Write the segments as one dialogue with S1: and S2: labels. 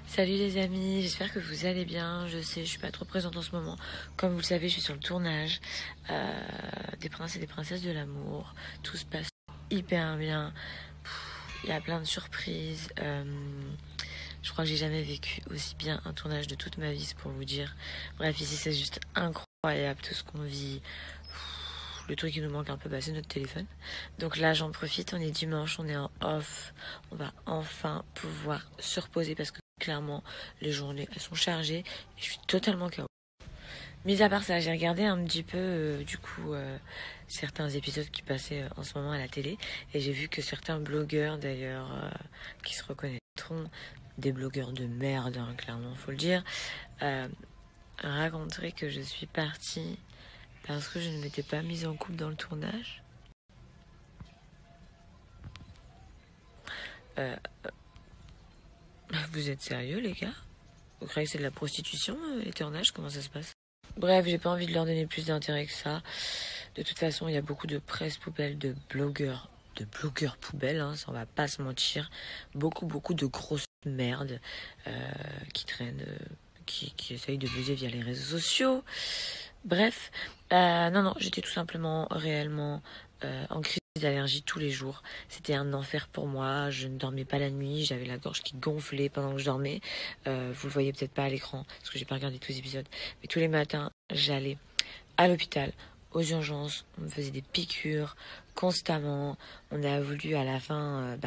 S1: Salut les amis, j'espère que vous allez bien. Je sais, je suis pas trop présente en ce moment. Comme vous le savez, je suis sur le tournage des Princes et des Princesses de l'amour. Tout se passe hyper bien. Il y a plein de surprises. Je crois que j'ai jamais vécu aussi bien un tournage de toute ma vie, c'est pour vous dire. Bref, ici c'est juste incroyable tout ce qu'on vit. Le truc qui nous manque un peu, c'est notre téléphone. Donc là, j'en profite. On est dimanche, on est en off. On va enfin pouvoir se reposer parce que clairement, les journées, elles sont chargées. Et je suis totalement KO. Mis à part ça, j'ai regardé un petit peu, certains épisodes qui passaient en ce moment à la télé. Et j'ai vu que certains blogueurs, d'ailleurs, qui se reconnaîtront, des blogueurs de merde, hein, clairement, faut le dire, raconteraient que je suis partie parce que je ne m'étais pas mise en couple dans le tournage. Vous êtes sérieux, les gars? Vous croyez que c'est de la prostitution, les tournages? Comment ça se passe? Bref, j'ai pas envie de leur donner plus d'intérêt que ça. De toute façon, il y a beaucoup de presse poubelle, de blogueurs poubelles, hein, ça on va pas se mentir. Beaucoup de grosses merdes qui traînent, qui essayent de buzzer via les réseaux sociaux. Bref, non, j'étais tout simplement réellement en crise d'allergie tous les jours. C'était un enfer pour moi, je ne dormais pas la nuit, j'avais la gorge qui gonflait pendant que je dormais. Vous le voyez peut-être pas à l'écran, parce que j'ai pas regardé tous les épisodes, mais tous les matins, j'allais à l'hôpital, aux urgences, on me faisait des piqûres constamment. On a voulu à la fin,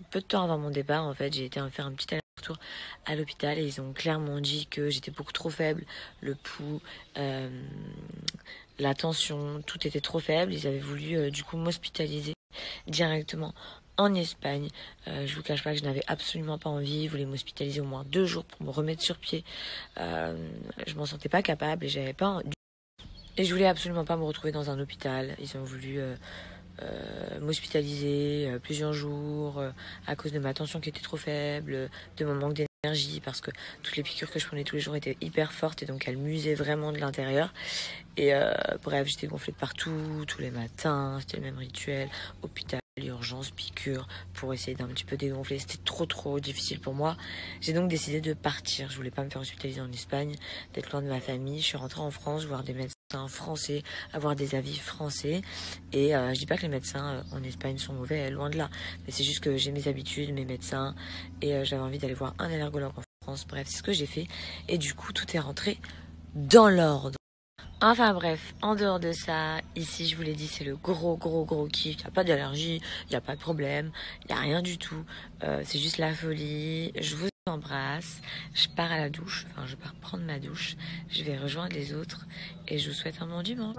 S1: peu de temps avant mon départ, en fait, j'ai été faire un petit aller-retour à l'hôpital et ils ont clairement dit que j'étais beaucoup trop faible, le pouls, la tension, tout était trop faible. Ils avaient voulu du coup m'hospitaliser directement en Espagne. Je vous cache pas que je n'avais absolument pas envie. Ils voulaient m'hospitaliser au moins 2 jours pour me remettre sur pied. Je m'en sentais pas capable et j'avais pas envie. Et je voulais absolument pas me retrouver dans un hôpital. Ils ont voulu m'hospitaliser plusieurs jours à cause de ma tension qui était trop faible, de mon manque d'énergie, parce que toutes les piqûres que je prenais tous les jours étaient hyper fortes et donc elles m'usaient vraiment de l'intérieur. Et bref, j'étais gonflée de partout, tous les matins, c'était le même rituel, hôpital, urgence, piqûre, pour essayer d'un petit peu dégonfler. C'était trop difficile pour moi. J'ai donc décidé de partir. Je voulais pas me faire hospitaliser en Espagne, d'être loin de ma famille. Je suis rentrée en France, voir des médecins français, avoir des avis français. Et je dis pas que les médecins en Espagne sont mauvais, loin de là. Mais c'est juste que j'ai mes habitudes, mes médecins, et j'avais envie d'aller voir un allergologue en France. Bref, c'est ce que j'ai fait. Et du coup, tout est rentré dans l'ordre. Enfin bref, en dehors de ça, ici je vous l'ai dit, c'est le gros kiff. Il n'y a pas d'allergie, il n'y a pas de problème, il n'y a rien du tout. C'est juste la folie. Je vous embrasse. Je pars à la douche, je pars prendre ma douche. Je vais rejoindre les autres et je vous souhaite un bon dimanche.